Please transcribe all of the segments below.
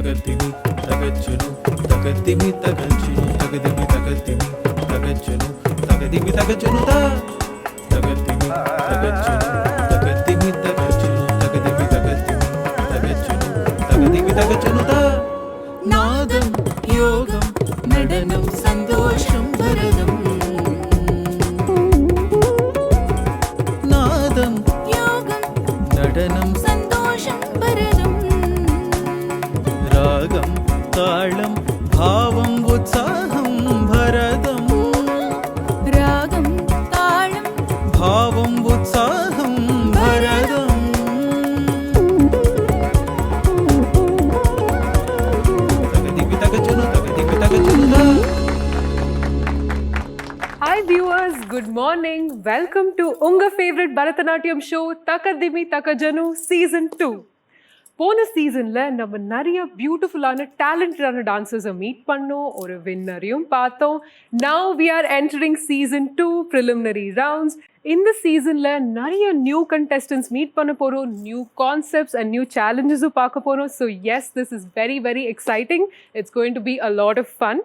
தகதிமி தகச்சனு தகதிமி தகச்சனு தகதிமி தகதிமி தகச்சனு தகதிமி தகச்சனு தகதிமி தகச்சனு தகதிமி தகச்சனு தகதிமி தகதிமி தகச்சனு தகதிமி தகச்சனு நாதம் யோகம் நடனம் சந்தோஷம் பரதம் நாதம் யோகம் நடனம் சந்தோஷம் பரதம் ராகம் தாளம் பாவம் உற்சாகம் பரதம் ராகம் தாளம் பாவம் உற்சாகம் பரதம் தகதிமி தகச்சனு தகதிமி தகச்சனு. Hi viewers, good morning. Welcome to unga favorite Bharatanatyam show Takadimi Takajanu season 2. போன சீசன்ல நம்ம நிறைய பியூட்டிஃபுல்லான டேலண்டடான டான்சர்ஸை மீட் பண்ணோம், ஒரு வின்னரையும் பார்த்தோம். Now we are entering season 2 preliminary rounds. இந்த சீசன்ல நிறைய நியூ கண்டெஸ்டன்ஸ் மீட் பண்ண போறோம், நியூ கான்செப்ட்ஸ் அண்ட் நியூ சேலஞ்சஸும் பார்க்க போறோம். So yes, this is very very exciting. It's going to be a lot of fun.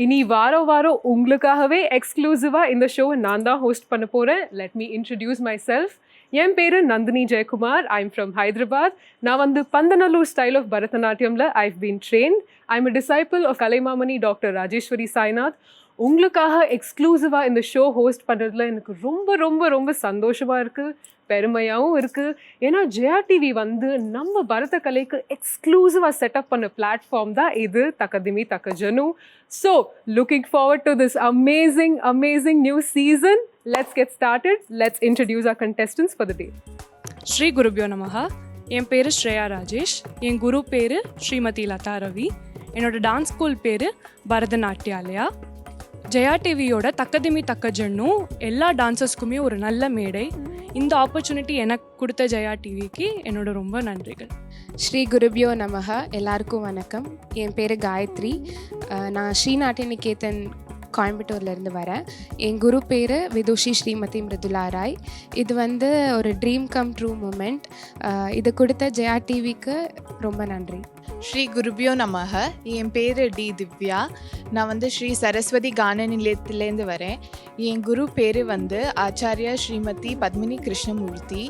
இனி வாரம் உங்களுக்காகவே எக்ஸ்க்ளூசிவாக இந்த ஷோவை நான் தான் ஹோஸ்ட் பண்ண போகிறேன். Let me introduce myself. என் பேர் நந்தினி ஜெயக்குமார். I'm from Hyderabad. நான் வந்து பந்தநல்லூர் ஸ்டைல் ஆஃப் பரதநாட்டியமில் I've been trained. I'm a disciple of Kalaimamani doctor Rajeswari Sainath. உங்களுக்காக எக்ஸ்க்ளூசிவாக இந்த ஷோ ஹோஸ்ட் பண்ணுறதுல எனக்கு ரொம்ப ரொம்ப ரொம்ப சந்தோஷமாக இருக்குது, பெருமையாகவும் இருக்குது. ஏன்னா ஜெயா டிவி வந்து நம்ம பரத கலைக்கு எக்ஸ்க்ளூசிவாக செட்டப் பண்ண பிளாட்ஃபார்ம் தான் இது, Thakathimi Thakajanu. So looking forward to this amazing new season. Let's get started. Let's introduce our contestants for the day. ஸ்ரீ குருபியோ நமஹா. என் பேர் ஸ்ரேயா ராஜேஷ். என் குரு பேர் ஸ்ரீமதி லதா ரவி. என்னோட டான்ஸ் ஸ்கூல் பேர் பரதநாட்டியாலயா. ஜெயா டிவியோட தக்கதிமி தக்கஜன்னு எல்லா டான்சர்ஸ்க்குமே ஒரு நல்ல மேடை. இந்த ஆப்பர்ச்சுனிட்டி எனக்கு கொடுத்த ஜெயா டிவிக்கு என்னோட ரொம்ப நன்றிகள். ஸ்ரீ குருபியோ நமஹா. எல்லாருக்கும் வணக்கம். என் பேர் காயத்ரி. நான் ஸ்ரீநாட்டிய நிகேதன் கோயம்புத்தூர்லேருந்து வரேன். என் குரு பேர் விதுஷி ஸ்ரீமதி மிருதுலா ராய். இது வந்து ஒரு ட்ரீம் கம் ட்ரூ மூமெண்ட். இது கொடுத்த ஜெயா டிவிக்கு ரொம்ப நன்றி. ஸ்ரீ குருபியோ நமஹ. என் பேர் டி திவ்யா. நான் வந்து ஸ்ரீ சரஸ்வதி கான நிலையத்திலேருந்து வரேன். என் குரு பேர் வந்து ஆச்சாரியா ஸ்ரீமதி பத்மினி கிருஷ்ணமூர்த்தி.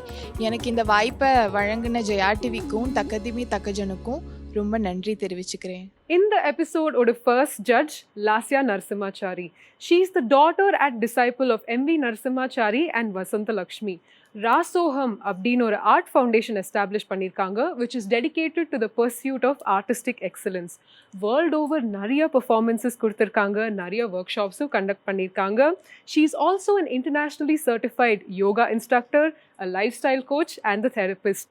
எனக்கு இந்த வாய்ப்பை வழங்கின ஜெயா டிவிக்கும் தக்கதிமி தக்கஜனுக்கும் ரொம்ப நன்றி தெரிவிச்சுக்கிறேன். In the episode, our first judge, Lasya Narasimhachari. She is the daughter and disciple of M.V. Narasimhachari and Vasanta Lakshmi. Rasoham அப்படின்னு ஒரு ஆர்ட் ஃபவுண்டேஷன் எஸ்டாப்ளிஷ் பண்ணியிருக்காங்க, which is dedicated to the pursuit of artistic excellence. World over நிறைய performances கொடுத்துருக்காங்க, நிறைய work ஷாப்ஸும் conduct பண்ணியிருக்காங்க. She is also an internationally certified yoga instructor, a lifestyle coach and a therapist.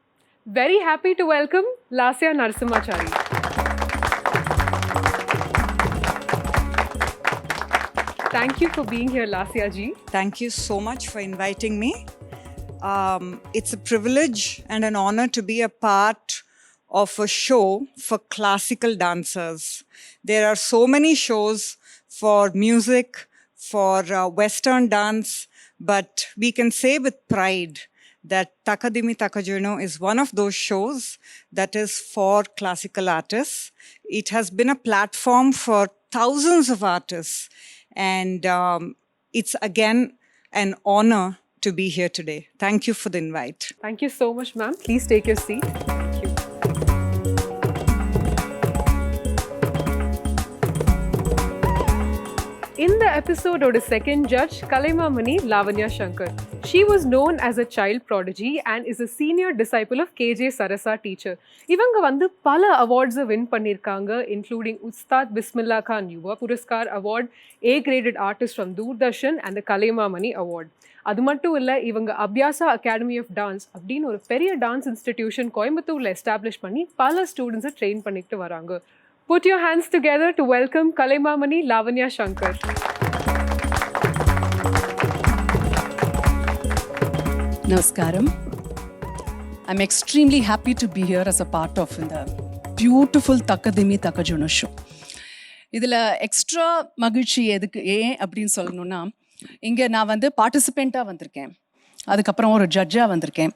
Very happy to welcome Lasya Narasimhachari. Thank you for being here, Lasya ji. Thank you so much for inviting me. It's a privilege and an honor to be a part of a show for classical dancers. There are so many shows for music, for Western dance, but we can say with pride that Takadimi Takajanu is one of those shows that is for classical artists. It has been a platform for thousands of artists, and it's again an honor to be here today. Thank you for the invite. Thank you so much, ma'am. Please take your seat. Thank you. In the episode, our second judge, Kalaimamani Lavanya Shankar. She was known as a child prodigy and is a senior disciple of KJ Sarasa teacher. இவங்க வந்து பல அவார்ட்ஸை win பண்ணியிருக்காங்க, including Ustad Bismillah Khan Yuva Puraskar award, A-graded artist from Doordarshan and the Kalaimamani award. அது மட்டும் இல்லை, இவங்க Abhyasa academy of dance அப்படின்னு ஒரு பெரிய டான்ஸ் இன்ஸ்டிடியூஷன் கோயம்புத்தூரில் எஸ்டாப்ளிஷ் பண்ணி பல ஸ்டூடெண்ட்ஸை ட்ரெயின் பண்ணிக்கிட்டு வராங்க. Put your hands together to welcome Kalaimamani Lavanya Shankar. Namaskaram. I'm extremely happy to be here as a part of the beautiful Takadimi Takajanu show. இதில் எக்ஸ்ட்ரா மகிழ்ச்சி எதுக்கு அப்படின்னு சொல்லணும்னா, இங்கே நான் வந்து பார்ட்டிசிபெண்ட்டாக வந்திருக்கேன், அதுக்கப்புறம் ஒரு ஜட்ஜாக வந்திருக்கேன்.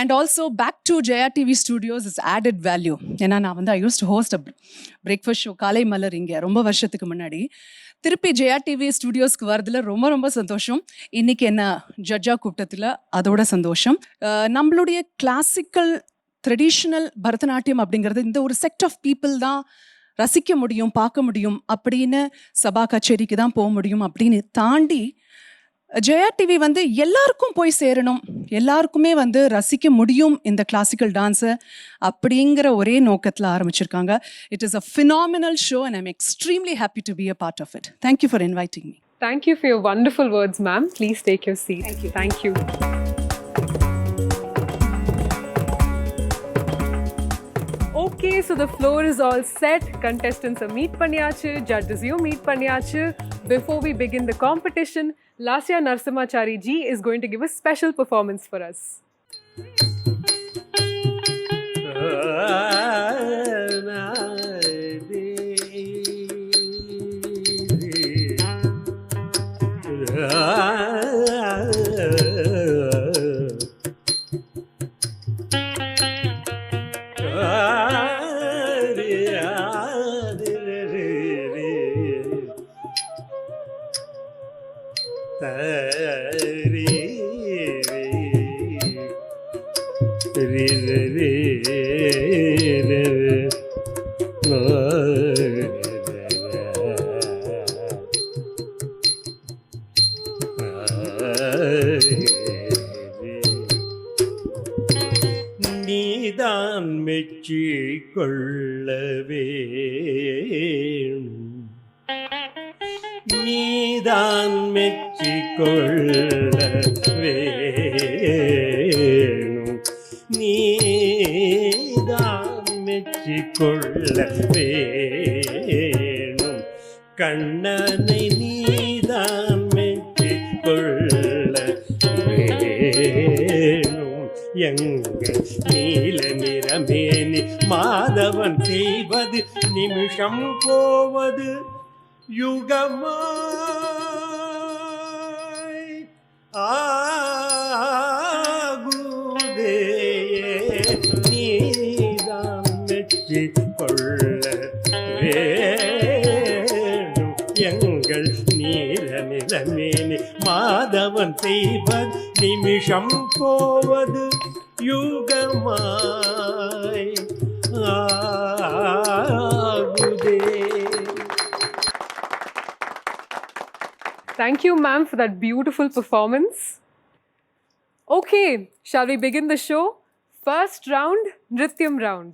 And also back to Jaya TV studios is added value. ஏன்னா நான் வந்து I use to host a breakfast show Kaalai Malar இங்கே ரொம்ப வருஷத்துக்கு முன்னாடி. திருப்பி ஜெயா டிவி ஸ்டுடியோஸ்க்கு வரதுல ரொம்ப ரொம்ப சந்தோஷம். இன்னைக்கு என்ன ஜட்ஜா கூப்பிட்டதில் அதோட சந்தோஷம். நம்மளுடைய கிளாசிக்கல் ட்ரெடிஷ்னல் பரதநாட்டியம் அப்படிங்கிறது இந்த ஒரு செட் ஆஃப் பீப்புள் தான் ரசிக்க முடியும், பார்க்க முடியும், அப்படின்னு சபா கச்சேரிக்கு தான் போக முடியும் அப்படின்னு தாண்டி ஜெயா டிவி வந்து எல்லாருக்கும் போய் சேரணும், எல்லாருக்குமே வந்து ரசிக்க முடியும் இந்த கிளாசிக்கல் டான்ஸை அப்படிங்கிற ஒரே நோக்கத்தில் ஆரம்பிச்சிருக்காங்க. It is a phenomenal show and I'm extremely happy to be a part of it. Thank you for inviting me. Thank you for your wonderful words, ma'am. Please take your seat. Thank you. Okay, so the floor is all set. Contestants are meet பண்ணியாச்சு, judges you meet பண்ணியாச்சு. Before we begin the competition, Lasya Narasimhachari ji is going to give a special performance for us. நீதான் மெச்சி கொள்ளவே, நீதான் மெச்சி கொள்ளவே, நீதான் மெச்சி கொள்ளவே, கண்ணனை நீதான் மெச்சி கொள்ளவே, எங்கள் நீல நிறமேனி மாதவன் செய்வது நிமிஷம் போவது யுகமாய் ஆகுதே, நீதான் மெச்சி கொள்ள வேணும், எங்கள் நீல நிறமேனி மாதவன் செய்வது நிமிஷம் போவது யுகமாய் ஆகுதே. Thank you, ma'am, for that beautiful performance. Okay, shall we begin the show? First round, Nrityam round.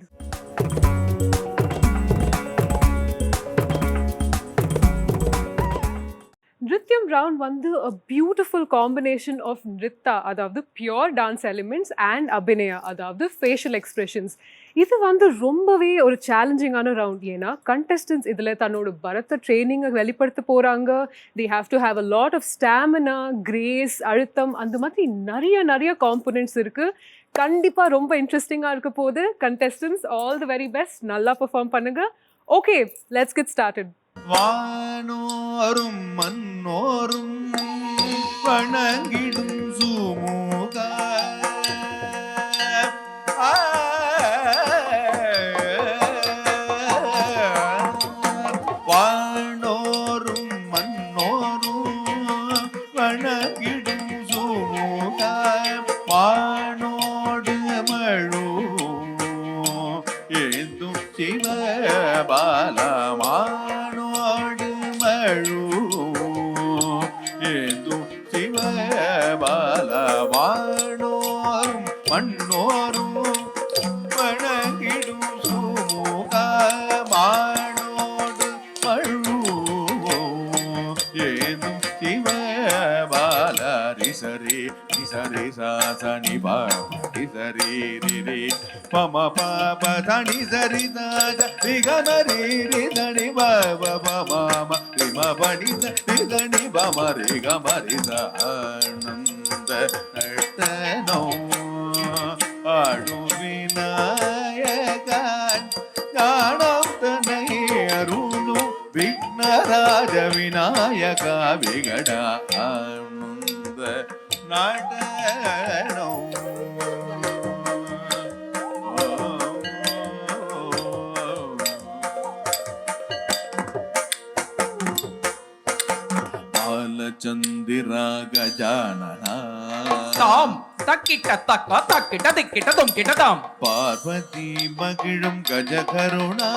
Nrityam round வந்து a beautiful combination of nritta, அதாவது pure dance elements, and abhinaya, அதாவது facial expressions. இது வந்து ரொம்பவே ஒரு சேலஞ்சிங்கான round. ஏன்னா contestants இதில் தன்னோட பரத ட்ரைனிங்கை வெளிப்படுத்த போகிறாங்க. they have to have a lot of stamina, grace, அழுத்தம், அந்த மாதிரி நிறைய காம்பனன்ட்ஸ் இருக்குது. கண்டிப்பாக ரொம்ப இன்ட்ரெஸ்டிங்காக இருக்க போது. Contestants all the very best, நல்லா பெர்ஃபார்ம் பண்ணுங்க. Okay, let's get started. வானோரும் மன்னோரும் வணங்கிடும் சுமூக வானோரும் மன்னோரும் வணங்கிடும் சுமூக வானோடு மழு ஏந்தும் சிவபாலமா வானோரும் மண்ணோரும் வணங்கிடும் சுமூக மானோடு மழு ஏதும் சிவபால ரிசரி நிசரி சாசனி பாரி ரிரி பம பாப தனி சரி தாஜ ரிகமரி ரிதனி பப பம ரிம பணி ரிதனி பம ரிகமரி ஆனந்த நர்த்தனோ ஆடுவிநாயகன் ஞானம் தன்னை அருளும் விக்னராஜ விநாயக விகட ஆனந்த நடனோ பாலச்சந்திரா கஜானனா தாம் தக்கிட்ட தக்க தக்கிட்ட திக்கிட்ட தொங்கிட்ட தாம் பார்வதி மகிழும் கஜகருணா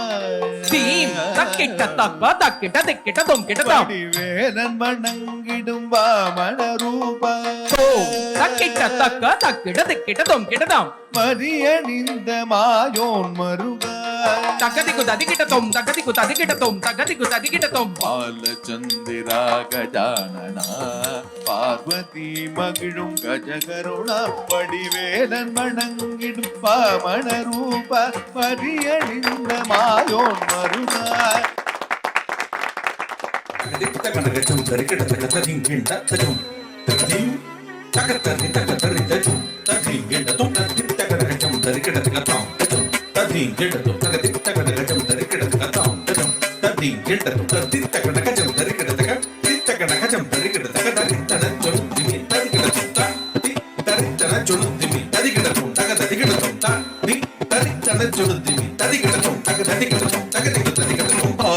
தீம் தக்கிட்ட தக்க தக்கிட்ட திக்கிட்ட தொங்கிட்ட தாம் வடிவேலன் வணங்கிடும் வாமன ரூபா தோம் தக்கிட்ட தக்க தக்கிட்ட திக்கிட்ட தொங்கிட்ட தாம் மதியணிந்த மாயோன் மருகா தகதிக்கு ததிக்கிட்ட தொம் தகதிக்கு ததிக்கிட்ட தொம் தகதிக்கு ததிக்கிட்ட தொம் பாலச்சந்திரா கஜானனா பார்வதி மகிழும் கஜகருணா வடிவேலன் வணங்கிடும் வாமன ரூபா மதியணிந்த மாயோன் மருகா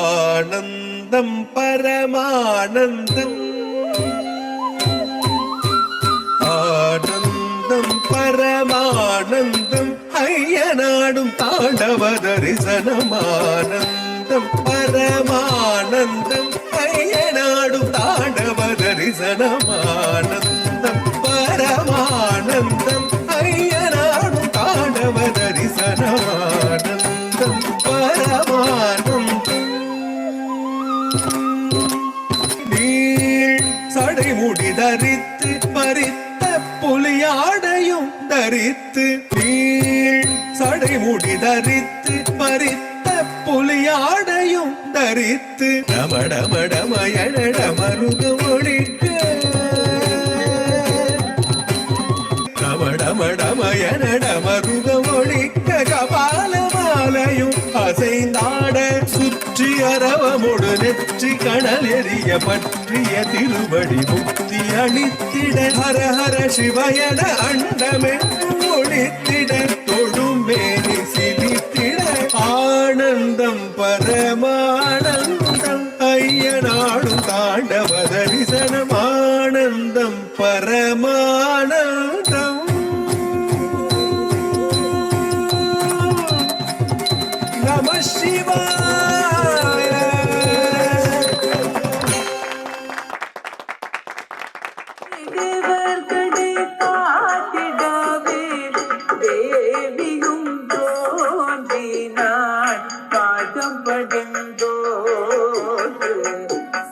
ஆனந்தம் பரமானந்தம் ஆனந்தம் பரமானந்தம் ஐயனாடும் தாண்டவ தரிசனமானந்தம் பரமானந்தம் ஐயனாடும் தாண்டவ தரிசனமானந்தம் பரமானந்தம் ஐயனாடும் தாண்டவ தரிசனமானந்தம் பரமானந்தம் நீள் சடைமுடி தரித்து பறித்த புலியாடையும் தரித்து நீள் சடைமுடி தரித்து பறித்த புலியாடையும் தரித்து டமடமடமயனட மருது ஒழிக்க டமடமடமயனட மருது ஒழிக்க கபால மாலையும் அசைந்தாட சுற்றி அரவமுடு நெற்றி கணல் எறிய பற்றிய திருவடி முக்தி அளித்திட ஹர ஹர சிவயன அண்டமென்று ஒழித்திட தொடும் மேனி சிலித்திட ஆனந்தம் பரமானந்தம் ஐயனாடும் தாண்டவ தரிசனம் ஆனந்தம் பரமானந்தம் நம சிவாய தேவர்களை காத்திடவே தேவியும் தோன்றினாள் பாதம் படிந்தோடு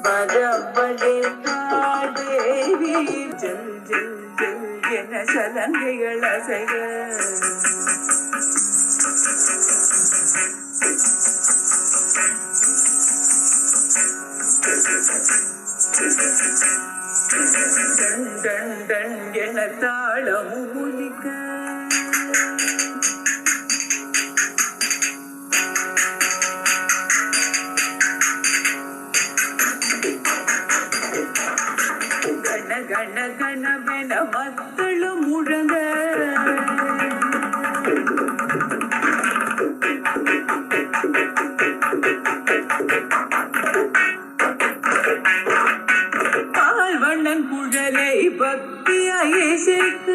வரவழைத்தாள் தேவி ஜல் ஜல் ஜல் என சலங்கைகள் அசைக டன் டன் என தாளம் ஒலிக்க கண கண கணவென மத்தளம் முழங்க பால்வண்ணன் குழலை பக்தியாயே சேர்க்க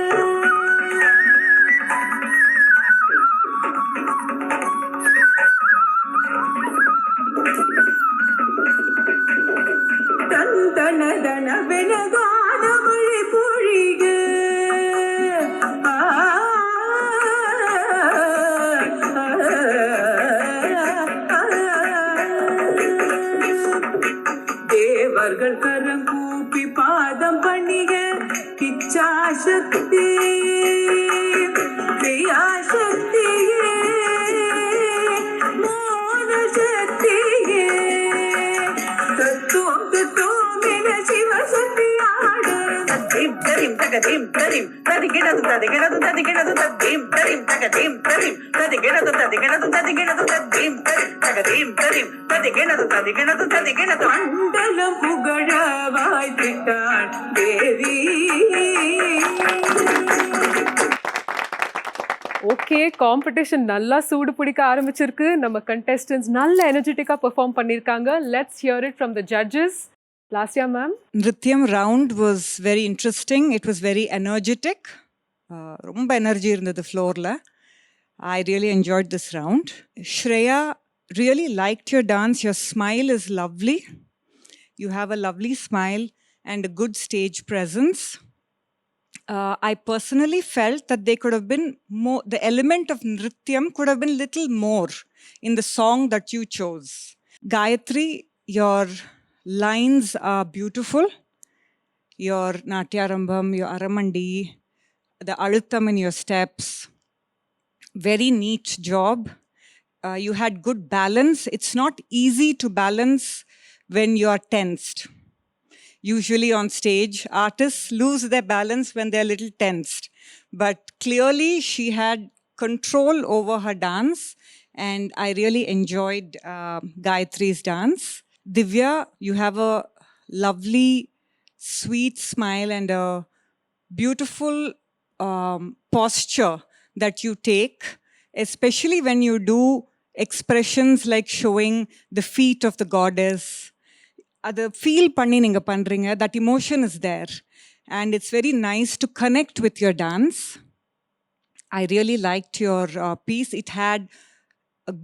தன் தன தனவென கானமழை பொழிக தேவர்கள் கரம் கூப்பி பாதம் பண்ணிக கிச்சாசக்தி கிரியாசக்தியே மோன சக்தியே தத்துவம் தத்துவம் என சிவசக்தி ஆடு தீம் தரீம் தகதீம் தரீம் ததிகிடது ததிகிடது ததிகிடது தீம் தரீம் தகதீம் தரீம் ததிகிடது ததிகிடது ததிகிடது தீம் தரீம் தகதீம் தரீம் ததிகிடது ததிகிடது ததிகிடது மண்டலம் புகழ வாய்த்திட்டாள் தேவி ஓகே, காம்படிஷன் நல்லா சூடு பிடிக்க ஆரம்பிச்சிருக்கு. நம்ம கண்டெஸ்டன்ஸ் நல்ல எனர்ஜெட்டிக்காக பெர்ஃபார்ம் பண்ணியிருக்காங்க. Let's hear it from the judges. Lasya ma'am. Nrityam round was very interesting. It was very energetic. Romba energy irundhathu floor la. I really enjoyed this round. Shreya, really liked your dance. Your smile is lovely. You have a lovely smile and a good stage presence. I personally felt that they could have been more, the element of Nrityam could have been little more in the song that you chose. Gayatri, your lines are beautiful. Your Natyarambam, your Aramandi, the Aluttam in your steps. Very neat job. You had good balance. It's not easy to balance when you are tensed. Usually on stage, artists lose their balance when they're a little tensed. But clearly, she had control over her dance, and I really enjoyed Gayatri's dance. Divya, you have a lovely, sweet smile and a beautiful posture that you take, especially when you do expressions like showing the feet of the goddess. Ada feel panni ninga pandringa, that emotion is there, and it's very nice to connect with your dance. I really liked your piece. It had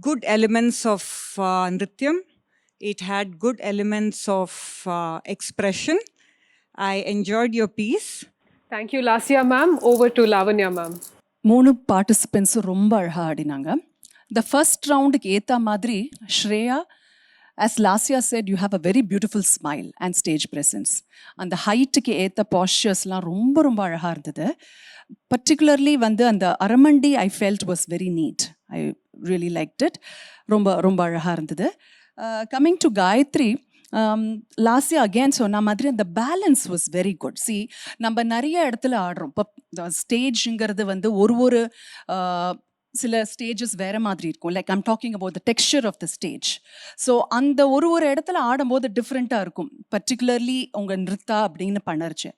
good elements of nrityam. It had good elements of expression. I enjoyed your piece. Thank you, Lasya ma'am. Over to Lavanya ma'am. 3 participants ரொம்ப அழகாக ஆடினாங்க. The first ரவுண்டுக்கு ஏற்ற மாதிரி Shreya, as Lasya said, you have a very beautiful smile and stage presence. அந்த ஹைட்டுக்கு ஏற்ற பாஸ்டர்ஸ்லாம் ரொம்ப ரொம்ப அழகாக இருந்தது. பர்டிகுலர்லி வந்து அந்த aramandi I felt was very neat. I really liked it. ரொம்ப ரொம்ப அழகாக இருந்தது. Coming to Gayathri, last year again சொன்ன மாதிரி அந்த balance was very good. See, நம்ம நிறைய இடத்துல ஆடுறோம். இப்போ ஸ்டேஜுங்கிறது வந்து ஒரு சில ஸ்டேஜஸ் வேறு மாதிரி இருக்கும். Like I'm talking about the texture of the stage. So அந்த ஒரு இடத்துல ஆடும்போது டிஃப்ரெண்ட்டாக இருக்கும். பர்டிகுலர்லி உங்கள் நிறுத்தா அப்படின்னு பண்ணருச்சு.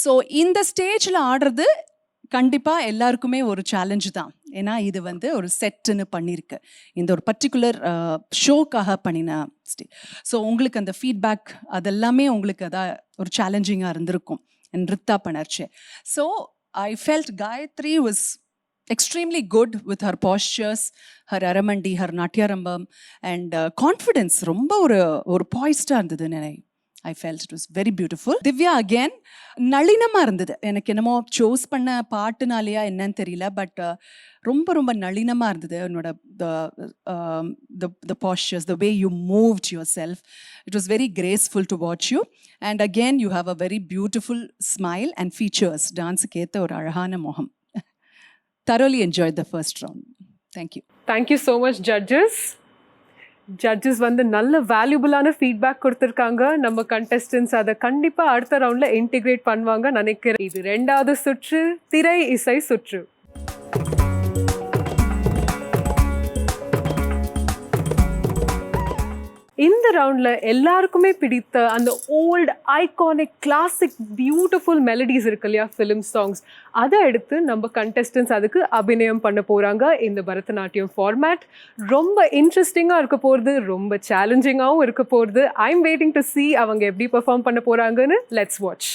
ஸோ இந்த ஸ்டேஜில் ஆடுறது கண்டிப்பாக எல்லாருக்குமே ஒரு சேலஞ்சு தான். ஏன்னா இது வந்து ஒரு செட்டுன்னு பண்ணியிருக்கு, இந்த ஒரு பர்டிகுலர் ஷோக்காக பண்ணின ஸோ உங்களுக்கு அந்த ஃபீட்பேக் அதெல்லாமே உங்களுக்கு அதான் ஒரு சேலஞ்சிங்காக இருந்திருக்கும் நிறுத்தா பண்ணர்ச்சு. So I felt Gayathri was extremely good with her postures, her aramandi, her natyarambam, and confidence. ரொம்ப ஒரு பாய்ஸ்டாக இருந்தது. I felt it was very beautiful. Divya again, நளினமாக இருந்தது. எனக்கு என்னமோ சூஸ் பண்ண பாட்டுனாலையா என்னன்னு தெரியல, பட் ரொம்ப ரொம்ப நளினமாக இருந்தது. என்னோட the postures, the way you moved yourself, it was very graceful to watch you. And again, you have a very beautiful smile and features. டான்ஸுக்கு ஏற்ற ஒரு அழகான முகம். Thoroughly enjoyed the first round. Thank you. Thank you so much, judges. Judges வந்து நல்ல வேல்யூபிளான feedback கொடுத்துருக்காங்க. நம்ம contestants அதை கண்டிப்பாக அடுத்த ரவுண்டில் இன்டிகிரேட் பண்ணுவாங்க நினைக்கிறேன். இது 2வது சுற்று, திரை இசை சுற்று. இந்த ரவுண்டில் எல்லாருக்குமே பிடித்த அந்த old iconic classic beautiful melodies இருக்கு இல்லையா, ஃபிலிம் சாங்ஸ், அதை எடுத்து நம்ம கண்டெஸ்டன்ஸ் அதுக்கு அபிநயம் பண்ண போகிறாங்க. இந்த பரதநாட்டியம் ஃபார்மேட் ரொம்ப இன்ட்ரெஸ்டிங்காக இருக்க போகிறது, ரொம்ப சேலஞ்சிங்காகவும் இருக்க போகிறது. I am waiting to see அவங்க எப்படி பெர்ஃபார்ம் பண்ண போகிறாங்கன்னு. Let's watch.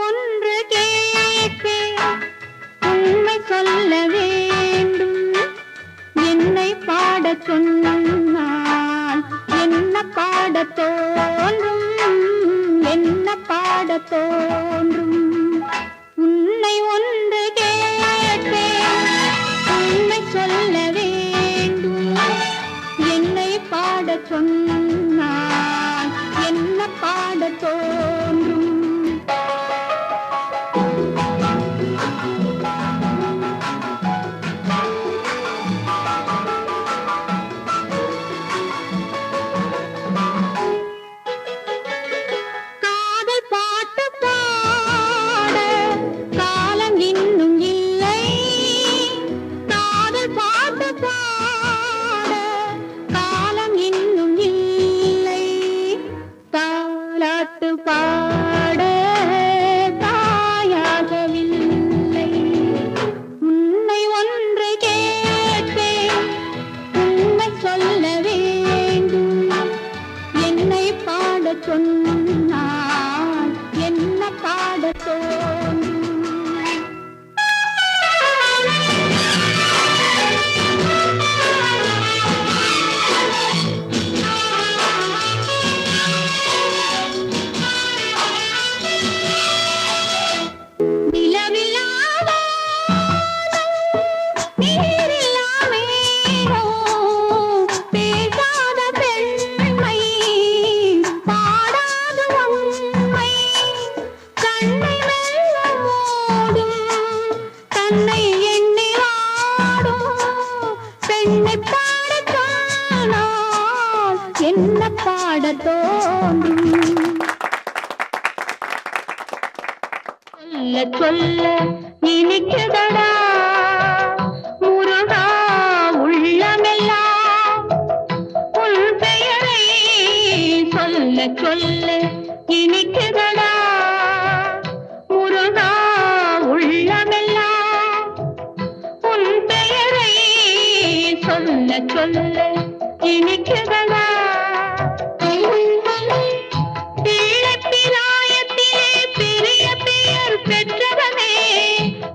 ஒன்று கேட்பேன், உண்மை சொல்ல வேண்டும். என்னை பாடச் சொன்னால் என்ன பாடத் தோன்றும், என்ன பாடத் தோன்றும். உன்னை ஒன்று கேட்பேன், உண்மை சொல்ல வேண்டும். என்னை பாடச் சொன்னால் என்ன பாடத் தோன்றும். பாட்டு பாட சொல்ல சொல்ல இனிக்குதடா முருகா உள்ளமெல்லாம் உன் பெயரை சொல்ல சொல்ல இனிக்குதடா முருகா உள்ளமெல்லாம் உன் பெயரை சொல்ல சொல்ல இனிக்குதடா பிள்ளைப்பிராயத்திலே பெரிய பெயர் பெற்றவனே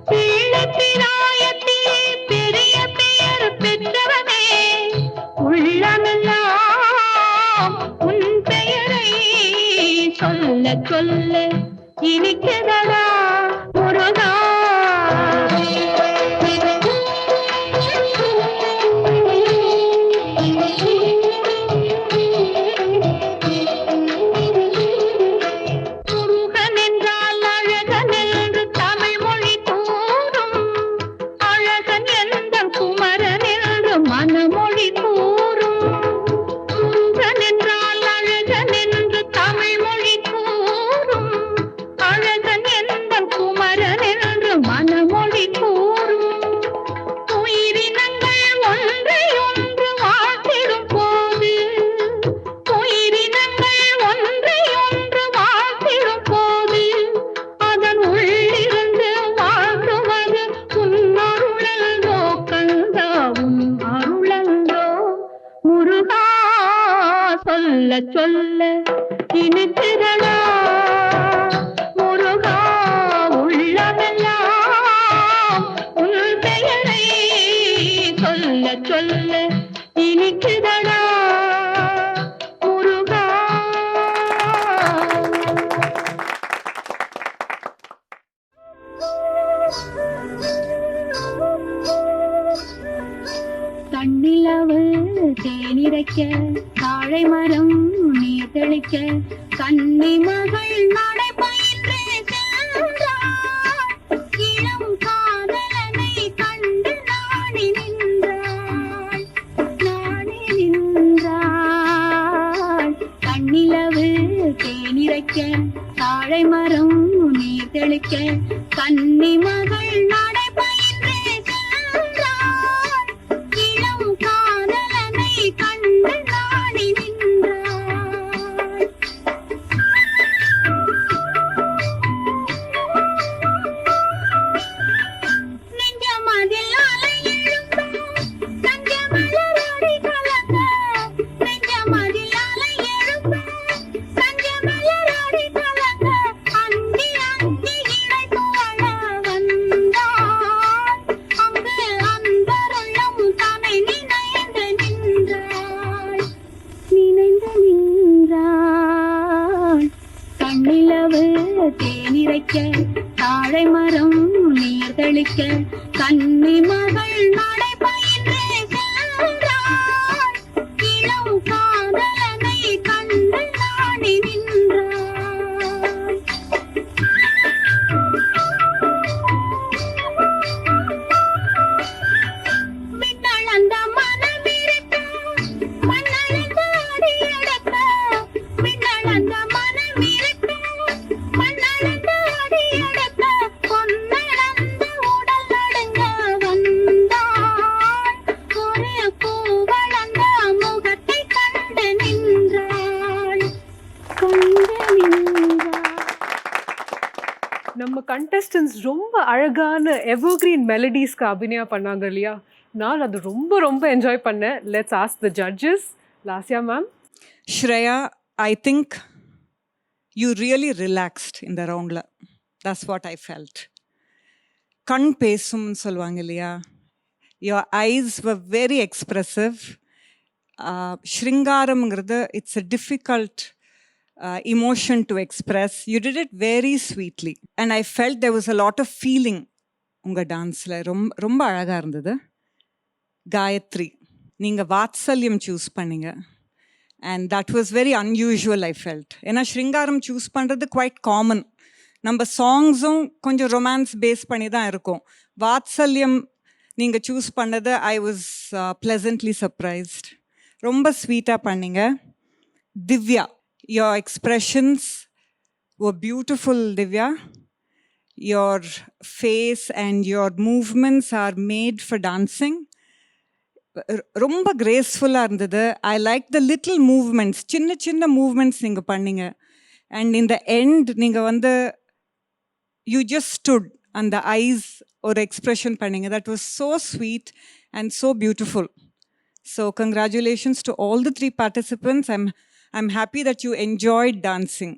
பிள்ளைப்பிராயத்திலே பெரிய பெயர் பெற்றவனே உள்ளமெல்லாம் உன் பெயரை சொல்ல சொல்ல இனிக்குதடா முருகா முருகன் என்றால் அழகன் என்று தமிழ் மொழி கூறும் அழகன் எந்தன் குமரன் என்று மனமொழி கூறும் முருகன் என்றால் அழகன் என்று தமிழ் மொழி கூறும் அழகன் எந்தன் குமரன் என்று மனமொழி கூறும் உயிரினங்கள் ஒன்றை ஒன்று வாழ்த்திடும் போது உயிரினங்கள் ஒன்றை ஒன்று வாழ்த்திடும் போது அதன் உள்ளிருந்து வாழ்த்துவது உன் அருளன்றோ கந்தா உன் அருளன்றோ முருகா சொல்ல சொல்ல இனித்திரளா முருகா உள்ளமெல்லாம் உன் பெயரை சொல்ல சொல்ல இனிக்குதடா முருகா தண்ணிலவு தேனிரைக்க தாழை மரம் நீர் தெளிக்க கன்னி மகள் நடை பயின்று சென்றாள் இளம் காதலனை கண்டு நாணி நின்றாள் தண்ணிலவு தேனிரைக்க தாழை மரம் நீர் தெளிக்க கன்னி மகள் நடை பயின்று சென்றாள் இளம் காதலனை கண்டு நாணி நின்றாள் நெஞ்சமதில் அலை எழும்ப தஞ்சமலரடி கலங்க நெஞ்சமதில் அலை எழும்ப தஞ்சமலரடி கலங்க அந்தி அந்தி இணை தோழ வந்தாள் அங்கு அன்பருள்ளம் தன்னை நினைந்து நின்றாள் கண்ணிலவு தேனிரைக்க தாழை மரம் நீர் தெளிக்க கன்னி மகள் நடை பயின்று சென்றாள் இளம் காதலனை கண்டு நாணி நின்றாள் விண்ணளந்த மனமிருக்க மண்ணளந்த அடியடக்க விண்ணளந்த மனமிருக்க மண்ணளந்த அடியடக்க பொன்னளந்த உடல் நடுங்க வந்தாள் ஒரு பூவளந்த முகத்தை கண்டு நின்றாள் நம்ம கண்டஸ்டன்ஸ் ரொம்ப அழகான எவர்கிரீன் மெலடிஸ்க்கு அபிநயம் பண்ணாங்க இல்லையா? நான் அது ரொம்ப ரொம்ப என்ஜாய் பண்ணேன். Let's ask the judges. Lasya ma'am. Shreya, I think you really relaxed in the round. That's what I felt. Kan pesum solvanga illaya. Your eyes were very expressive. Shringaramங்கிறது it's a difficult emotion to express. You did it very sweetly. And I felt there was a lot of feeling உங்க டான்ஸில். ரொம்ப அழகாக இருந்தது. காயத்ரி, நீங்கள் வாத்சல்யம் choose பண்ணீங்க. And that was very unusual I felt. ஏன்னா ஸ்ருங்காரம் choose பண்ணுறது குவைட் காமன். நம்ம சாங்ஸும் கொஞ்சம் ரொமான்ஸ் பேஸ் பண்ணி தான் இருக்கும். வாத்சல்யம் நீங்கள் சூஸ் பண்ணது ஐ வாஸ் ப்ளசன்ட்லி சர்ப்ரைஸ்ட். ரொம்ப ஸ்வீட்டாக பண்ணீங்க. Divya, your expressions were beautiful, Divya. your face and your movements are made for dancing. ரொம்ப கிரேஸ்ஃபுல்லாக இருந்தது. I like the little movements, சின்ன சின்ன மூவ்மெண்ட்ஸ் நீங்கள் பண்ணீங்க. அண்ட் இந்த எண்ட் நீங்கள் வந்து யூ ஜஸ்ட் ஸ்டுட், அந்த ஐஸ் ஒரு எக்ஸ்ப்ரெஷன் பண்ணீங்க. That was so sweet and so beautiful. So congratulations to all the 3 participants. I'm happy that you enjoyed dancing.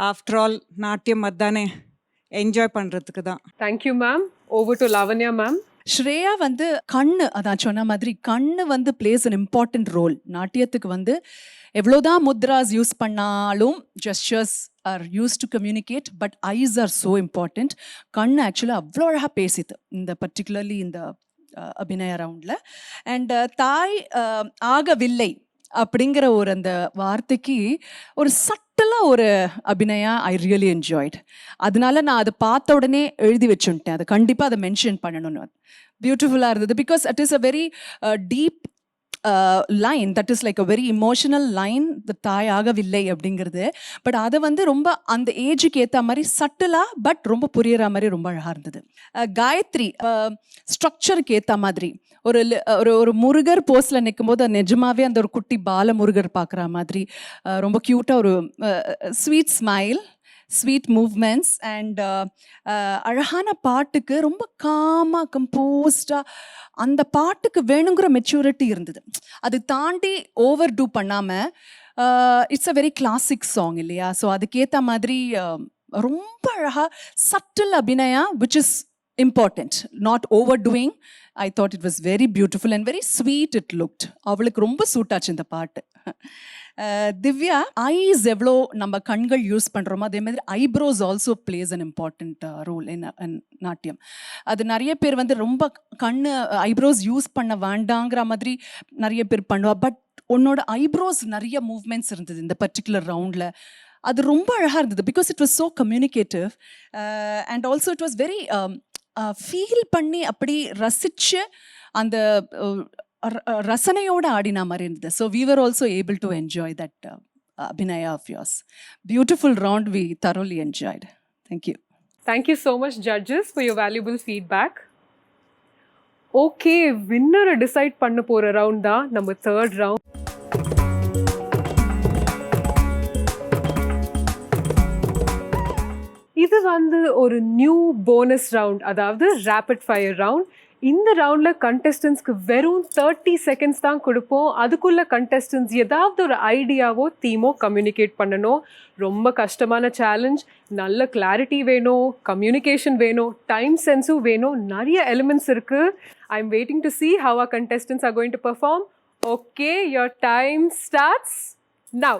After all, நாட்டியம் அதானே, என்ஜாய் பண்ணுறதுக்கு தான். Thank you ma'am. Over to Lavanya ma'am. Shreya வந்து கண்ணு, அதான் சொன்ன மாதிரி கண்ணு வந்து பிளேஸ் அன் இம்பார்ட்டன்ட் ரோல். நாட்டியத்துக்கு வந்து எவ்வளோதான் முத்ராஸ் யூஸ் பண்ணாலும் gestures are use to communicate, but eyes are so important. கண்ணு ஆக்சுவலாக அவ்வளோ அழகாக பேசிது இந்த பர்டிகுலர்லி இந்த அபிநய ரவுண்டில். அண்ட் தாய் ஆகவில்லை அப்படிங்கிற ஒரு அந்த வார்த்தைக்கு ஒரு சட்டலாக ஒரு அபிநயா ஐ ரியலி என்ஜாய்ட். அதனால நான் அதை பார்த்த உடனே எழுதி வச்சுட்டேன், அதை கண்டிப்பாக அதை மென்ஷன் பண்ணணும்னு. பியூட்டிஃபுல்லாக இருந்தது because it is a very deep line, that is like a very emotional line, the தாய் ஆகவில்லை அப்படிங்கிறது. பட் அதை வந்து ரொம்ப அந்த ஏஜுக்கு ஏற்ற மாதிரி சட்டலாக பட் ரொம்ப புரியுற மாதிரி ரொம்ப அழகாக இருந்தது. காயத்ரி ஸ்ட்ரக்சருக்கு ஏற்ற மாதிரி ஒரு ஒரு முருகர் போஸ்டில் நிற்கும் போது நிஜமாவே அந்த ஒரு குட்டி பால முருகர் பார்க்குற மாதிரி ரொம்ப க்யூட்டாக ஒரு sweet smile, sweet movements and அழகான பாட்டுக்கு ரொம்ப காமாக கம்போஸ்டாக அந்த பாட்டுக்கு வேணுங்கிற மெச்சூரிட்டி இருந்தது. அது தாண்டி ஓவர் டூ பண்ணாமல் it's a very classic song இல்லையா? ஸோ அதுக்கேற்ற மாதிரி ரொம்ப அழகாக subtle abhinaya which is important, not overdoing. I thought it was very beautiful and very sweet it looked. அவளுக்கு ரொம்ப சூட் ஆச்சு இந்த பாட்டு. திவ்யா, ஐஸ் எவ்வளோ நம்ம கண்கள் யூஸ் பண்ணுறோமோ அதே மாதிரி eyebrows also plays an important role in நாட்டியம். அது நிறைய பேர் வந்து ரொம்ப கண்ணு ஐப்ரோஸ் யூஸ் பண்ண வேண்டாங்கிற மாதிரி நிறைய பேர் பண்ணுவா. பட் உன்னோட ஐப்ரோஸ் நிறைய மூவ்மெண்ட்ஸ் இருந்தது இந்த பர்டிகுலர் ரவுண்டில். அது ரொம்ப அழகாக இருந்தது because it was so communicative and also it was very feel பண்ணி அப்படி ரசித்து அந்த ரசனையோடு ஆடின மாதிரி இருந்தது. So we were also able to enjoy that abhinaya of yours. Beautiful round, we thoroughly enjoyed. Thank you. Thank you so much judges for your valuable feedback. Okay, winner decide பண்ண போற round தான் நம்ம third round. இது வந்து ஒரு new bonus round, அதாவது rapid fire round. இந்த ரவுண்டில் கண்டெஸ்டன்ஸ்க்கு வெறும் 30 செகண்ட்ஸ் தான் கொடுப்போம். அதுக்குள்ளே கண்டெஸ்டன்ஸ் ஏதாவது ஒரு ஐடியாவோ தீமோ கம்யூனிகேட் பண்ணணும். ரொம்ப கஷ்டமான சேலஞ்ச். நல்ல கிளாரிட்டி வேணும், கம்யூனிகேஷன் வேணும், டைம் சென்ஸும் வேணும். நிறைய எலிமெண்ட்ஸ் இருக்குது. I am waiting to see how our contestants are going to perform. Okay, your time starts now.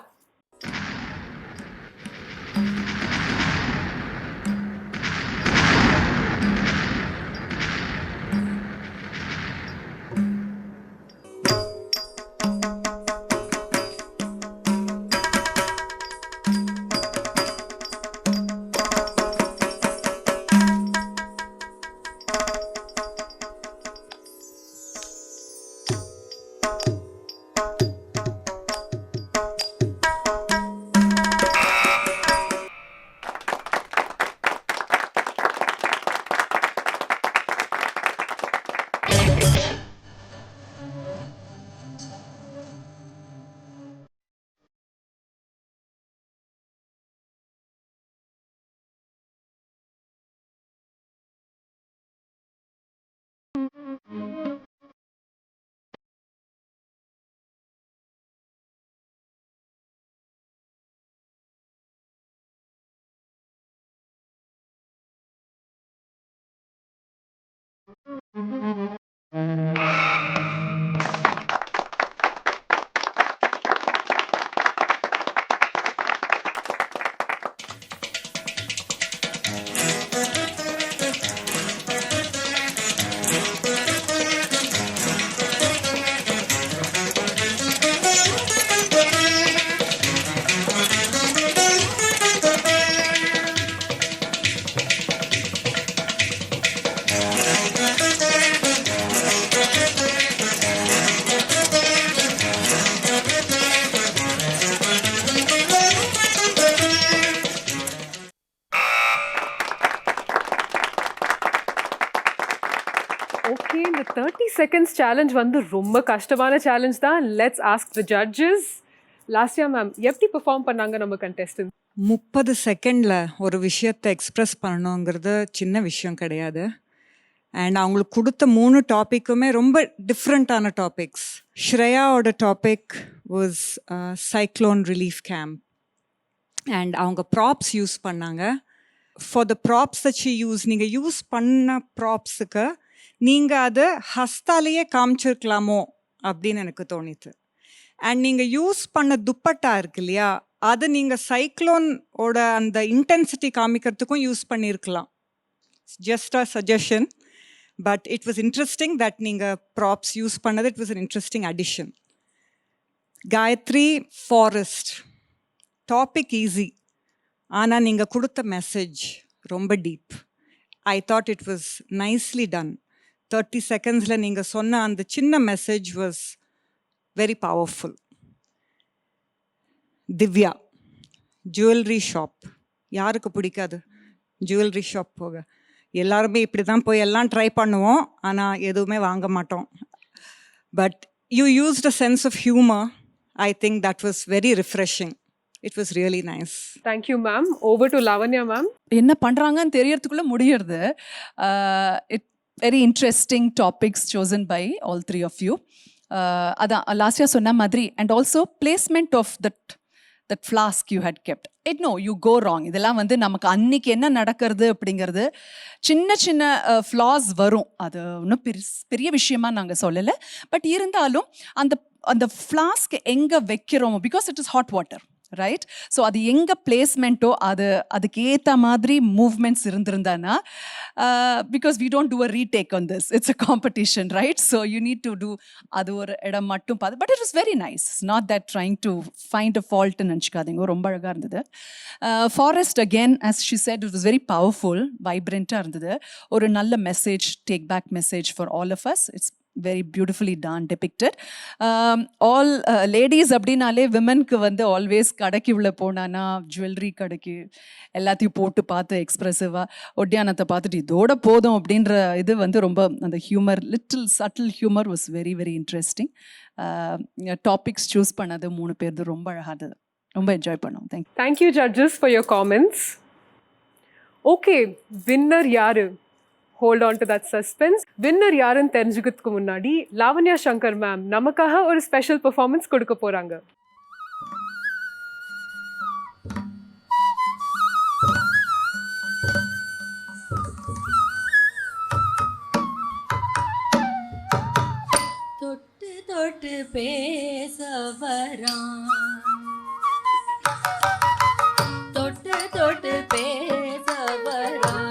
Okay, இந்த 30 செகண்ட்ஸ் சேலஞ்ச் வந்து ரொம்ப கஷ்டமான சேலஞ்ச் தான். Let's ask the judges. Lasya ma'am எப்படி பெர்ஃபார்ம் பண்ணாங்க நம்ம கண்டெஸ்டன்ட்? 30 செகண்டில் ஒரு விஷயத்தை எக்ஸ்ப்ரெஸ் பண்ணணுங்கிறது சின்ன விஷயம் கிடையாது. அண்ட் அவங்களுக்கு கொடுத்த 3 டாப்பிக்குமே ரொம்ப டிஃப்ரெண்ட்டான டாபிக்ஸ். ஸ்ரேயாவோட topic was cyclone relief camp. And அவங்க ப்ராப்ஸ் யூஸ் பண்ணாங்க. For the props that she use, நீங்கள் யூஸ் பண்ண ப்ராப்ஸுக்கு நீங்கள் அதை ஹஸ்தாலேயே காமிச்சிருக்கலாமோ அப்படின்னு எனக்கு தோணித்து. அண்ட் நீங்கள் யூஸ் பண்ண துப்பட்டா இருக்கு இல்லையா, அது நீங்கள் சைக்ளோனோட அந்த இன்டென்சிட்டி காமிக்கிறதுக்கும் யூஸ் பண்ணியிருக்கலாம். Just a suggestion. But it was interesting that நீங்கள் ப்ராப்ஸ் யூஸ் பண்ணது. It was an interesting addition. Gayatri, forest topic easy, ஆனால் நீங்கள் கொடுத்த மெசேஜ் ரொம்ப deep. I thought it was nicely done. 30 செகண்ட்ஸில் நீங்கள் சொன்ன அந்த சின்ன message was very powerful. Divya, jewellery shop யாருக்கு பிடிக்காது? ஜுவல்லரி ஷாப் போக எல்லாருமே இப்படி தான் போய் எல்லாம் ட்ரை பண்ணுவோம், ஆனால் எதுவுமே வாங்க மாட்டோம். But you used a sense of humour. I think that was very refreshing. It was really nice. Thank you ma'am. Over to Lavanya ma'am. என்ன பண்ணுறாங்கன்னு தெரியறதுக்குள்ளே முடியறது. It very interesting topics chosen by all 3 of you. அதான் லாஸ்யா சொன்ன மாதிரி. And also placement of that flask you had kept. It no you go wrong. இதெல்லாம் வந்து நமக்கு அன்னைக்கு என்ன நடக்கிறது அப்படிங்கிறது சின்ன சின்ன ஃப்ளாஸ் வரும். அது ஒன்றும் பெரிய விஷயமா நாங்கள் சொல்லலை. பட் இருந்தாலும் அந்த அந்த ஃப்ளாஸ்க் எங்கே வைக்கிறோமோ, because it is hot water, right? So அது எங்கே பிளேஸ்மெண்ட்டோ அதுக்கு ஏற்ற மாதிரி மூவ்மெண்ட்ஸ் இருந்திருந்தானா, because we don't do a retake on this, it's a competition, right? So you need to do அது ஒரு இடம் மட்டும் பார்த்து. But it is very nice. Not that trying to find a ஃபால்ட்னு நினச்சிக்காதீங்க. ரொம்ப அழகாக இருந்தது. Forest again, as she said, it was very powerful, வைப்ரண்ட்டாக இருந்தது. ஒரு நல்ல message, take back message for all of us. It's very beautifully done, depicted. All ladies அப்படின்னாலே விமனுக்கு வந்து ஆல்வேஸ் கடைக்கு உள்ள போனானா ஜுவல்லரி கடைக்கு எல்லாத்தையும் போட்டு பார்த்து எக்ஸ்ப்ரெசிவாக ஒட்டியானத்தை பார்த்துட்டு இதோட போதும் அப்படின்ற இது வந்து ரொம்ப அந்த humour, little subtle humour was very very interesting. Topics choose பண்ணது 3 பேர் ரொம்ப அழகாக இருந்தது. ரொம்ப என்ஜாய் பண்ணோம். Thank you judges for your comments. Okay, winner யாரு? Hold on to that suspense. Winner யாருன்னு தெரிஞ்சுக்கிறதுக்கு முன்னாடி லாவண்யா சங்கர் மேம் நமக்காக ஒரு ஸ்பெஷல் பெர்ஃபார்மன்ஸ் கொடுக்க போறாங்க. தொட்டு தொட்டு பேச வரான், தொட்டு தொட்டு பேச வரான்,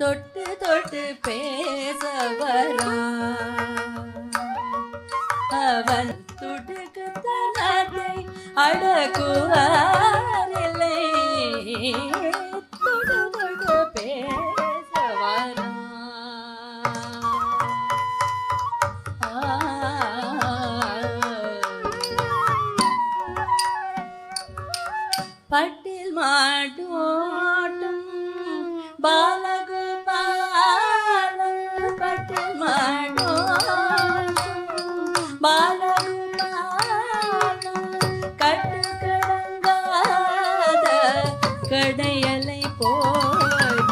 தொட்டு தொட்டு பேச வரான். அவன் துடுக்குத்தனத்தை அடக்குவாரில்லை, தொட்டு தொட்டு பேச வரான். பட்டில் மாட்டோட்டும் பாலகுபாலன், பட்டில் மாட்டோட்டும் பாலகுபாலன், கட்டுக்கடங்காத கடையலை போய்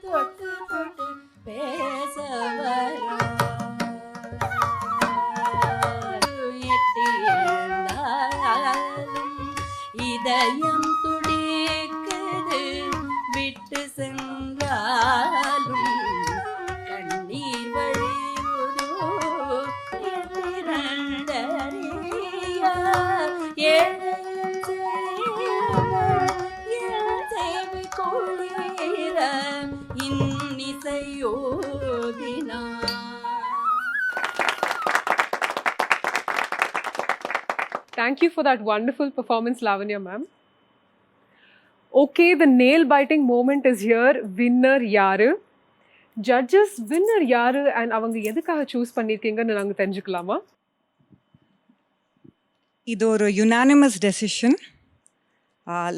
தொட்டு தொட்டு பேச வரான். எட்டியிருந்தாலும் இதயம் துடிக்குது, விட்டு சென்றாலும் கண்ணீர் வழியுதோ, இரண்டறிய ஏழையின் சேவை கொள்ளிர இன்னிசையோதினார். Thank you for that wonderful performance, Lavanya ma'am. Okay, the nail-biting moment is here. Winner யாரு? Judges, winner யாரு and அவங்க எதுக்காக சூஸ் பண்ணிருக்கீங்கன்னு நாங்கள் தெரிஞ்சுக்கலாமா? இது ஒரு unanimous decision.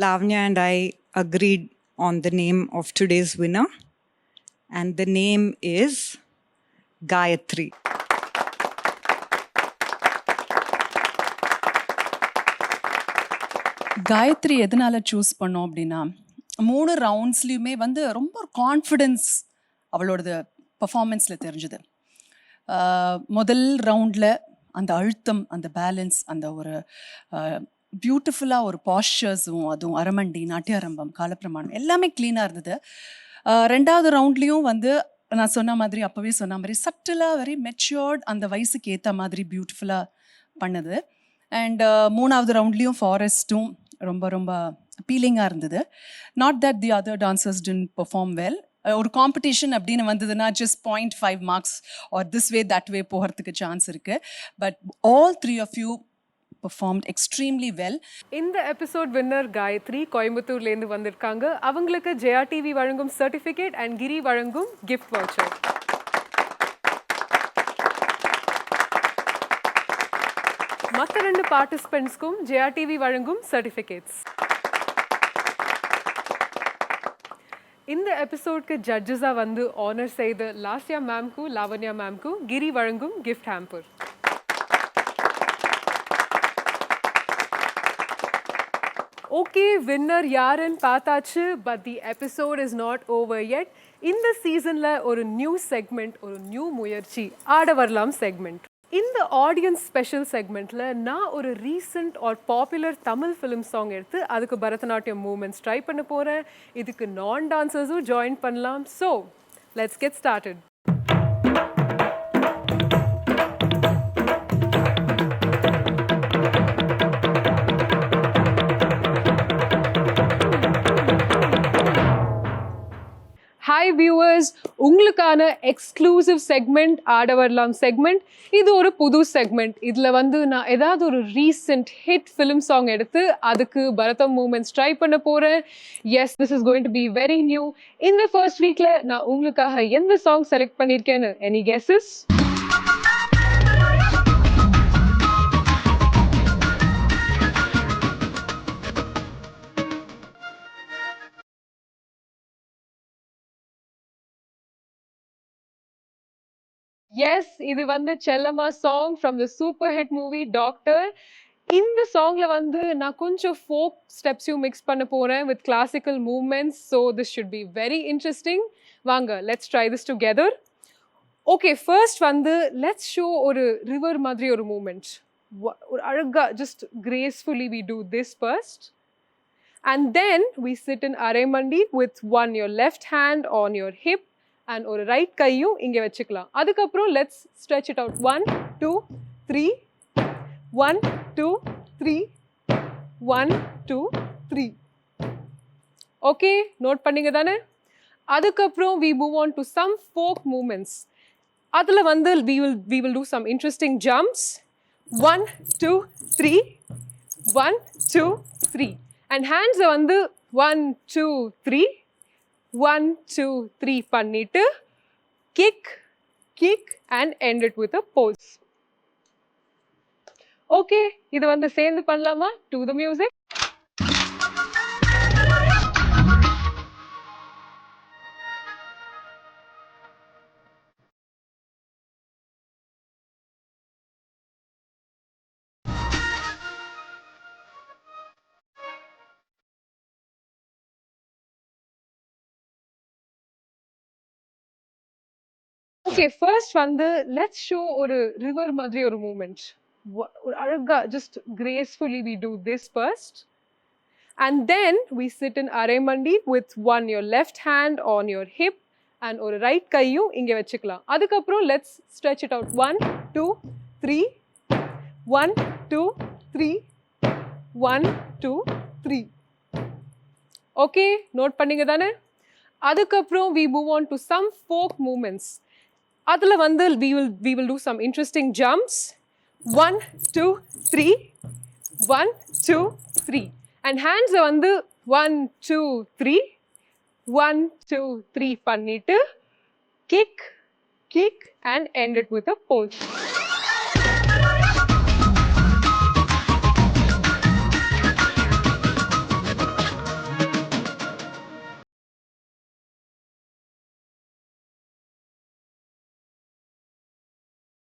Lavanya and I agreed on the name of today's winner. and the name is Gayatri. Gayatri எதனால choose பண்ணோம் அப்படின்னா 3 ரவுண்ட்ஸ்லையுமே வந்து ரொம்ப கான்ஃபிடென்ஸ் அவளோடது பர்ஃபார்மன்ஸில் தெரிஞ்சுது. முதல் ரவுண்டில் அந்த அழுத்தம், அந்த பேலன்ஸ், அந்த ஒரு பியூட்டிஃபுல்லாக ஒரு பாஸ்டர்ஸும், அதுவும் அரமண்டி, நாட்டியாரம்பம், காலப்பிரமாணம் எல்லாமே க்ளீனாக இருந்தது. ரெண்டாவது ரவுண்ட்லேயும் வந்து நான் சொன்ன மாதிரி, அப்போவே சொன்ன மாதிரி சட்டிலாக வெரி மெச்சூர்ட், அந்த வயசுக்கு ஏற்ற மாதிரி பியூட்டிஃபுல்லாக பண்ணுது. அண்ட் மூணாவது ரவுண்ட்லேயும் ஃபாரஸ்ட்டும் ரொம்ப ரொம்ப அப்பீலிங்காக இருந்தது. Not that the other dancers didn't perform well. ஒரு காம்படிஷன் அப்படின்னு வந்ததுன்னா just 0.5 marks or this way that way போகிறதுக்கு சான்ஸ் இருக்குது. But all 3 of you performed extremely well. இந்த எபிசோட் வின்னர் காயத்ரி கோயம்புத்தூர்லேருந்து வந்திருக்காங்க. அவங்களுக்கு ஜெயா டிவி வழங்கும் சர்டிஃபிகேட் அண்ட் கிரி வழங்கும் கிஃப்ட் வவுச்சர். மற்ற 2 பார்ட்டிசிபென்ட்ஸ்க்கும் ஜெயா டிவி வழங்கும் சர்டிஃபிகேட்ஸ். இந்த எபிசோட்க்கு ஜட்ஜஸாக வந்து ஆனர் செய்த லாஸ்யா மேம்க்கும் லாவண்யா மேம்க்கும் கிரி வழங்கும் கிஃப்ட் ஹேம்பர். ஓகே, வின்னர் யாருன்னு பார்த்தாச்சு. But the episode is not over yet. இந்த சீசனில் ஒரு நியூ செக்மெண்ட், ஒரு நியூ முயற்சி, ஆட வரலாம் செக்மெண்ட். இந்த ஆடியன்ஸ் ஸ்பெஷல் செக்மெண்ட்டில் நான் ஒரு recent R popular Tamil film song எடுத்து அதுக்கு பரதநாட்டியம் மூமெண்ட்ஸ் ட்ரை பண்ண போகிறேன். இதுக்கு நான் டான்சர்ஸும் ஜாயின் பண்ணலாம். So let's get started. Hi viewers, உங்களுக்கான எக்ஸ்க்ளூசிவ் செக்மெண்ட் ஆட வரலாம் செக்மெண்ட். இது ஒரு புது செக்மெண்ட். இதில் வந்து நான் ஏதாவது ஒரு ரீசெண்ட் ஹிட் ஃபிலிம் சாங் எடுத்து அதுக்கு பரதம் மூமெண்ட்ஸ் ட்ரை பண்ண போகிறேன். Yes, this is going to be very new. இந்த ஃபர்ஸ்ட் வீக்கில் நான் உங்களுக்காக எந்த சாங் செலக்ட் பண்ணியிருக்கேன்னு எனி கெஸஸ்? எஸ், இது வந்து Chellamma song from the super hit movie doctor. இந்த சாங்ல வந்து நான் கொஞ்சம் ஃபோக் ஸ்டெப்ஸையும் மிக்ஸ் பண்ண போறேன் with classical movements. So this should be very interesting. வாங்க, let's try this together. Okay, first வந்து லெட்ஸ் ஷோ ஒரு ரிவர் மாதிரி ஒரு மூமெண்ட். ஒரு அழகா just gracefully we do this first. And then we sit in Aramandi with your left hand on your hip and ஒரு right கையும் இங்கே வச்சுக்கலாம். அதுக்கப்புறம் let's stretch it out. 1 2 3 1 2 3 1 2 3. Okay, note பண்ணிங்க தானே? அதுக்கப்புறம் we move on to some folk movements. அதில் வந்து we will do some interesting jumps. 1 2 3 1 2 3. And hands வந்து 1 2 3 1 2 3 பண்ணிட்டு kick and end it with a pose. Okay, இது வந்து சேர்ந்து பண்ணலாமா? To the music. Okay, first வந்து லெட்ஸ் ஷோ ஒரு ரிவர் மாதிரி ஒரு மூமெண்ட். ஒரு அழகா just gracefully we do this first. And then we sit in aramandi with your left hand on your hip and ஒரு ரைட் கையும் இங்கே வச்சுக்கலாம். அதுக்கப்புறம் let's stretch it out. 1 2 3 1 2 3 1 2 3. Okay, note பண்ணிங்க தானே? அதுக்கப்புறம் we move on to some folk movements. அதில் வந்து we will do some interesting jumps. 1 2 3 1 2 3. And hands வந்து 1 2 3 1 2 3 பண்ணிட்டு kick and end it with a pose.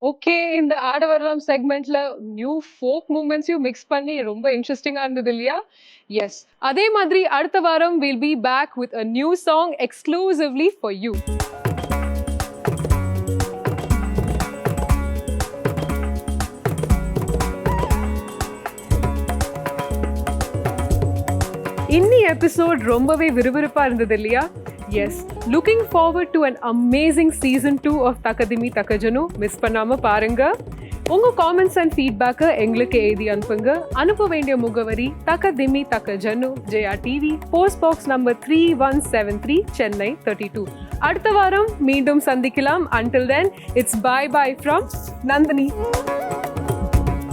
Okay, இந்த ஆட வரலாம் செக்மெண்ட்ல நியூ ஃபோக் மூவ்மெண்ட்ஸையும் மிக்ஸ் பண்ணி ரொம்ப இன்ட்ரெஸ்டிங்கா இருந்தது இல்லையா? எஸ், அதே மாதிரி அடுத்த வாரம் we'll be back with a new song exclusively for you. இன்னி எபிசோட் ரொம்பவே விறுவிறுப்பா இருந்தது இல்லையா? Yes, looking forward to an amazing season 2 of Thakathimi Thakajanu. Miss பண்ணாம பாருங்க. உங்க காமெண்ட்ஸ் அண்ட் ஃபீட்பேக்கை எங்களுக்கு எழுதி அனுப்புங்க. அனுப்ப வேண்டிய முகவரி Thakathimi Thakajanu, Jaya TV, post box number 3173, Chennai 32. அடுத்த வாரம் மீண்டும் சந்திக்கலாம். Until then, it's bye bye from Nandini.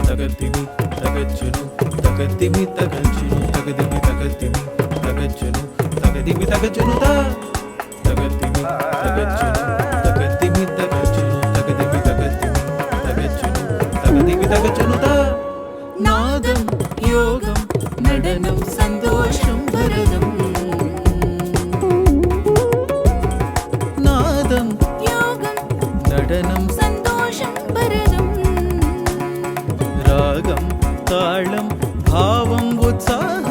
தகதிமி தகஜனு தகதிமி தகஜனு தகதிமி தகதிமி தகஜனு தகதிமி தகஜனு தா தகதிமி தகஜனு தகதிமி தகஜனு தகதிமி தகதிமி தகஜனு தகதிமி தகஜனு தா நாதம் யோகம் நடனம் சந்தோஷம் பரதம் நாதம் யோகம் நடனம் சந்தோஷம் பரதம் ராகம் தாளம் பாவம் உற்சாகம்